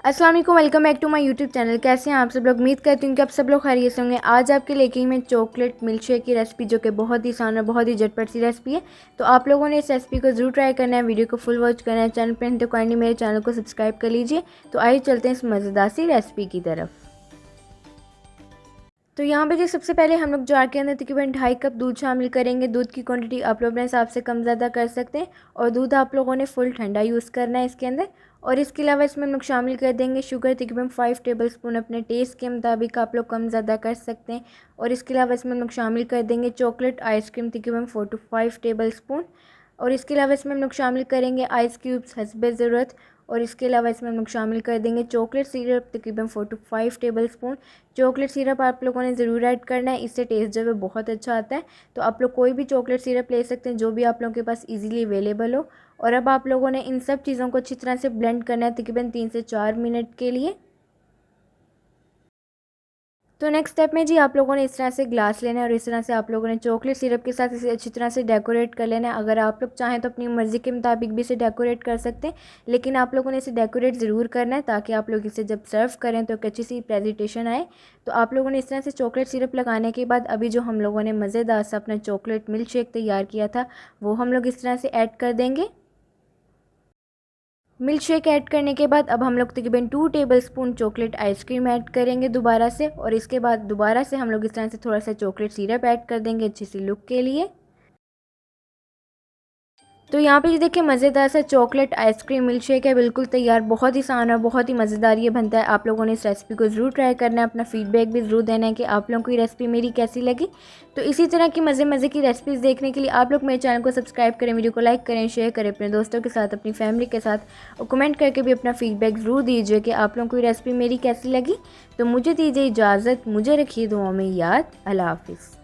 अस्सलाम वालेकुम, welcome back to my YouTube channel. कैसे हैं आप सब लोग? उम्मीद करती हूँ कि आप सब लोग खैरियत से होंगे। आज आपके लेके मैं चॉकलेट मिल्क शेक की रेसिपी, जो कि बहुत ही आसान और बहुत ही झटपट सी रेसिपी है। तो आप लोगों ने इस रेसिपी को ज़रूर ट्राई करना है, वीडियो को फुल वॉच करना है। चैनल पर तो काइंडली मेरे चैनल को सब्सक्राइब कर लीजिए। तो आइए चलते हैं इस मज़ेदार सी रेसिपी की तरफ। तो यहाँ पे जो सबसे पहले हम लोग जार के अंदर तकरीबन 2.5 कप दूध शामिल करेंगे। दूध की क्वांटिटी आप लोग अपने हिसाब से कम ज़्यादा कर सकते हैं, और दूध आप लोगों ने फुल ठंडा यूज़ करना है इसके अंदर। और इसके अलावा इसमें हम लोग शामिल कर देंगे शुगर, तकरीबन 5 टेबल स्पून। अपने टेस्ट के मुताबिक आप लोग कम ज़्यादा कर सकते हैं। और इसके अलावा इसमें हम लोग शामिल कर देंगे चॉकलेट आइसक्रीम, तकरीबन 4 to 5 टेबल स्पून। और इसके अलावा इसमें हम लोग शामिल करेंगे आइस क्यूब्स हस्बे ज़रूरत। और इसके अलावा इसमें हम लोग शामिल कर देंगे चॉकलेट सिरप, तकरीबन 4 to 5 table spoon. Chocolate syrup आप लोगों ने ज़रूर ऐड करना है, इससे टेस्ट जो है बहुत अच्छा आता है। तो आप लोग कोई भी चॉकलेट सिरप ले सकते हैं जो भी आप लोगों के पास इजीली अवेलेबल हो। और अब आप लोगों ने इन सब चीज़ों को अच्छी तरह से ब्लेंड करना है, तकरीबन 3 से 4 मिनट के लिए। तो नेक्स्ट स्टेप में जी आप लोगों ने इस तरह से ग्लास लेना है, और इस तरह से आप लोगों ने चॉकलेट सिरप के साथ इसे अच्छी तरह से डेकोरेट कर लेना है। अगर आप लोग चाहें तो अपनी मर्ज़ी के मुताबिक भी इसे डेकोरेट कर सकते हैं, लेकिन आप लोगों ने इसे डेकोरेट ज़रूर करना है ताकि आप लोग इसे जब सर्व करें तो एक अच्छी सी प्रेजेंटेशन आए। तो आप लोगों ने इस तरह से चॉकलेट सिरप लगाने के बाद अभी जो हम लोगों ने मज़ेदार सा अपना चॉकलेट मिल्क शेक तैयार किया था, वो हम लोग इस तरह से ऐड कर देंगे। मिल्क शेक ऐड करने के बाद अब हम लोग तकरीबन 2 table spoon chocolate ice cream add करेंगे दोबारा से। और इसके बाद दोबारा से हम लोग इस तरह से थोड़ा सा चॉकलेट सिरप ऐड कर देंगे अच्छी सी लुक के लिए। तो यहाँ पे ये देखिए मज़ेदार सा चॉकलेट आइसक्रीम मिल्क शेक है, बिल्कुल तैयार। बहुत ही आसान और बहुत ही मज़ेदार ये बनता है। आप लोगों ने इस रेसिपी को ज़रूर ट्राई करना है, अपना फीडबैक भी ज़रूर देना है कि आप लोगों को ये रेसिपी मेरी कैसी लगी। तो इसी तरह की मज़े की रेसिपीज़ देखने के लिए आप लोग मेरे चैनल को सब्सक्राइब करें, वीडियो को लाइक करें, शेयर करें अपने दोस्तों के साथ, अपनी फैमिली के साथ, और कमेंट करके भी अपना फीडबैक ज़रूर दीजिए कि आप लोगों को ये रेसिपी मेरी कैसी लगी। तो मुझे दीजिए इजाज़त, मुझे रखिए दुआओं में याद। अल्लाह हाफ़िज़।